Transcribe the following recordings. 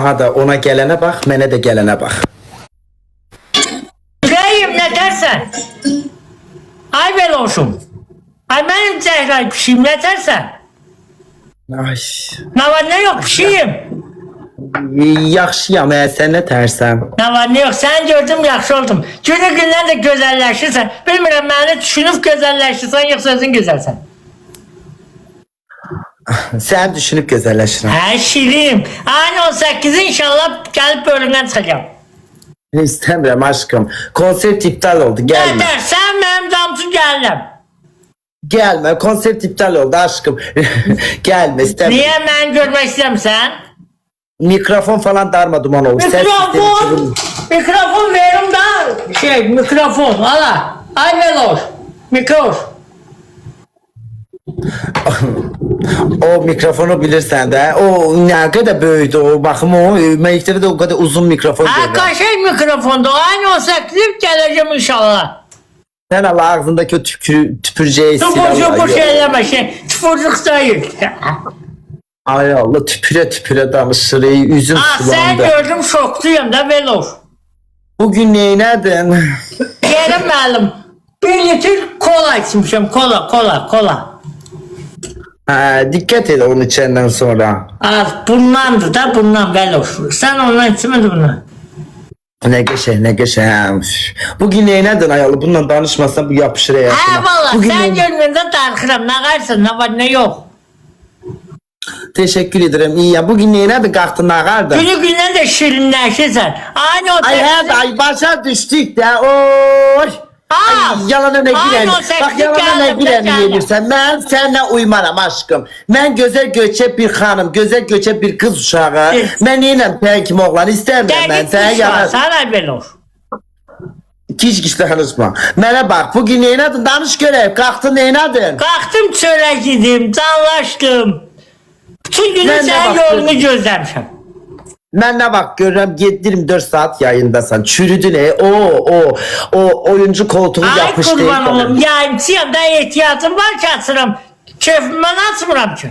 Aha da ona gelene bak, mənə də gelene bak. Yüreğim ne dersen? Ay ben olsun. Ay benim Zehra pişeyim ne dersen? Ay. Ne var ne yok pişeyim. Yaxşıyam, sən nə tərsən? Ne var ne yok sen gördüm yaxşı oldum. Günü gündən də gözəlləşirsən. Bilmirəm məni düşünüb gözəlləşirsən yoxsa özün gözəlsən. Sən düşünüb gözəlləşirəm. Hə şirin. Aynı 18 inşallah gəlib bölümdən çıxacağım. İstəmirəm aşkım. Konsert iptal oldu, gəlmə. Yeter sen benim damcı gəldim. Gəlmə, konsert iptal oldu aşkım. Gəlmə, istəmirəm. Niye mən görmək istəmirsən? Mikrofon falan darma duman olur. Mikrofon verim da mikrofon hala. Ay veloş. Mikrofon. O mikrofonu bilirsən də. O nə qədər böyükdür o. Baxım o məktəbdə də o qədər uzun mikrofon Ha görürəm. kaşey mikrofonda aynı o səklif gələcəm inşallah. Sən Allah ağzındakı o tüpürcəyi Tüpür şeyləmə tüpürcük değil. Ay Allah tüpüre danışır. Üzüm Ha sen sulandı. gördüm şokluyum da veloş. Bugün neynədin? Yerim məlim. Bir litre kola içmişim kola. Ha, dikkat et onun içinden sonra. Az bundandı da bundan veloş. Sen ondan içmedin bunu. Ne geçe. Bugün neynədin ayalı? Bununla danışmasan bu yapışır hayatına. Ha valla Bugün sen gönlünde darkıram. Ne karşısın ne var ne yok. Teşekkür ederim. İyi ya. Bugün neynədin? Qalxdın ağardın. Günü günden de şirinleşirsen. Aynı o Ay hə, ay başa düşdük də. Oy. Ay, yalana nə girəni. Bax yalana nə girəni yedirsən. Mən sənlə uymaram aşkım. Mən gözəl göçək bir xanım, gözəl göçək bir qız uşağı. Mən neynəm sən kimi oğlan istəmirəm mən. Sən yalan. Sana veloş. Kiş danışma. Mənə bax, bugün neynədin? Danış görək. Qalxdın neynədin? Kalktım çölə gidim, canlaştım. Bütün günü Ben de sen baktım. yolunu gözlemişim. Mən nə vaxt görürəm 7-24 saat yayındasan. Çürüdün o oyuncu koltuğu Ay yapış kurban değil. oğlum, yayımçıyım da ihtiyacım var ki açırım. Keyfime açmıram ki.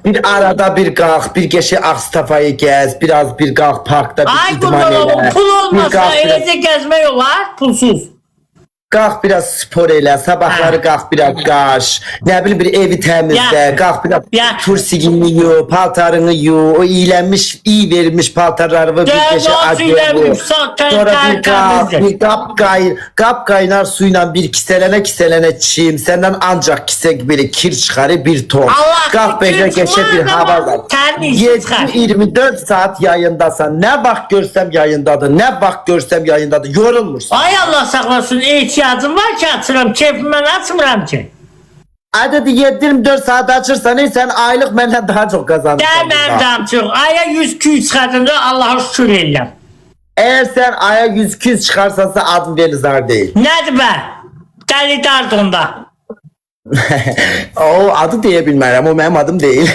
Bir arada bir kalk, bir geçe Akstafa'yı gez, biraz bir kalk parkta bir Ay idman kurban oğlum, eyle. pul Bir olmasa kalk biraz- elece gezme yolu var, pulsuz. Kalk biraz spor eyle, sabahları Ha. kalk biraz qaş, ne bileyim bir evi temizle, Ya. kalk biraz Ya. tursigini yu, paltarını yu, o iyilenmiş, iyi verilmiş paltarları bir Gel geçe nasıl acı iyilenmiş, bu. zaten Sonra bir kalk, tertemizdir. bir kap kaynar suyla bir kiselene çiğim, senden ancak kise böyle kir çıkarı bir ton. Allah Kalk böyle kir geçe bir çıkmaz ama hava var. terbiyesiz çıkar. 24 saat yayındasan, ne bak görsem yayındadır, ne bak görsem yayındadır, yorulmuşsun. Ay Allah saklasın, ihtiyacım var ki açırım, keyfime açmıram ki. Adedi 24 saat açırsan sen aylık benden daha çok kazanırsın. Demem damcıq, aya 100-200 çıxadında Allah'a şükür edirəm. Eğer sen aya 100-200 çıkarsansa adım Velizar değil. Nədir bə? Dəli dard onda. O adı diyebilmem, o benim adım değil.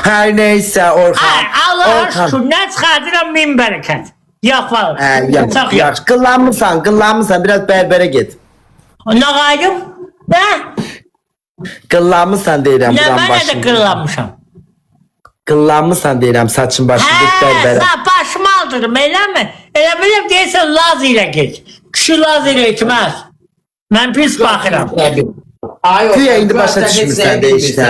Her neyse Orhan. Ay Allah'a Orhan. şükür, nə çıxardıram min bərəkət. Yox valla. Yaş, kıllanmışsan biraz berbere git. Nə qaydım? Nə? Kıllanmışsan deyirəm Nə buran mənə də başını. qırlanmışam. Kıllanmışsan deyirəm saçın başını berbere. Başımı aldırım, eləmi? Elə biləm deyəsən Laz ilə get. Kişi Laz ilə etməz. Mən pis baxıram. Güya indi başa düşmürsən de işte.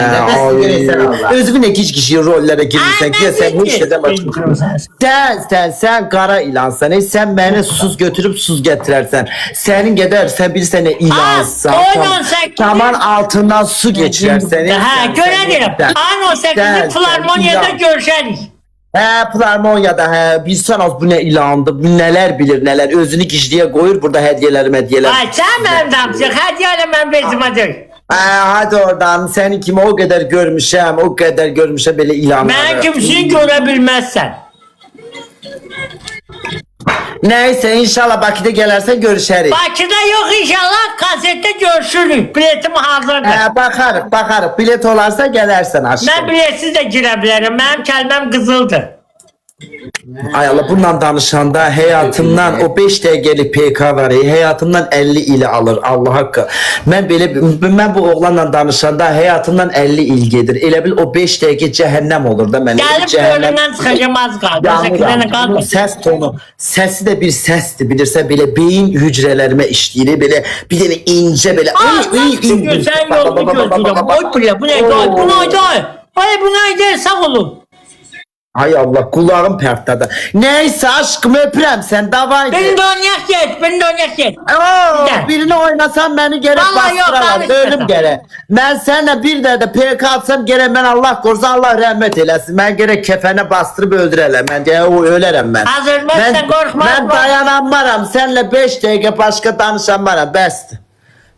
Özümün ekiş kişi rollere girirsən. Güya sen bu işlerden başa. Sen kara ilansan. Sen beni sus götürüp sus getirersen. Senin gedər sen bir sene ilansan. Taman altından su geçirersen. Hə, görə deyirəm. Ano 8-ci Filarmoniyada görüşərik. Filarmoniyada bilsən az bu ne ilandı. Bu neler bilir neler. Özünü gizliye koyur burada hediyeler. Ay sən mənim damcıq, hədiyyələ mən bezmədir. Hadi oradan seni kimi o kadar görmüşəm belə ilanları. Mən kimsini görə bilməzsən. Neyse inşallah Bakı'da gelersen görüşeriz. Bakıda yox inşallah, kasetdə görüşürük. Biletim hazırdır. Bakarız. Bilet olarsa gelersen aşkım. Mən biletsiz də girə bilərəm. Mənim kəlməm qızıldır. Ay Allah, bundan danışanda həyatımdan o 5 dəqiqəlik PK var, həyatımdan 50 ili alır Allah haqqı. Mən bu oğlanla danışanda həyatımdan 50 il gedir. Elə bil o 5 dəqiqə cəhənnəm olur da mənə. Gəlib önündən çıxacağım az qaldı. Bunun səs tonu, səsi də bir səsdir, bilirsən, belə beyin hücrələrimə işləyir, belə bir dənə incə belə. Sen yolunu gözlüyorum. Oy bile bu neydi? Bu neydi? Ay bu neydi? Sağ olun. Ay Allah, kulağım pərtladı. Neyse aşkım, öpürəm sən, davaydı. Beni de oynayak get. Beni de oynayak get. Oo, birini oynasan beni gerek Vallahi yok, bastıralar, ben ölüm istemem. gerek. Ben seninle bir de PK atsam gerek, ben Allah korusun, Allah rahmet eylesin. Ben gerek kefene bastırıp öldürelem, ben de ölerim ben. Az ölmezsen korkma. Ben dayanamaram, seninle 5 dakika başka danışamaram, best.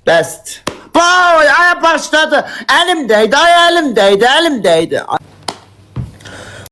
Best. Boy, aya başladı. Elimdeydi, ay elimdeydi.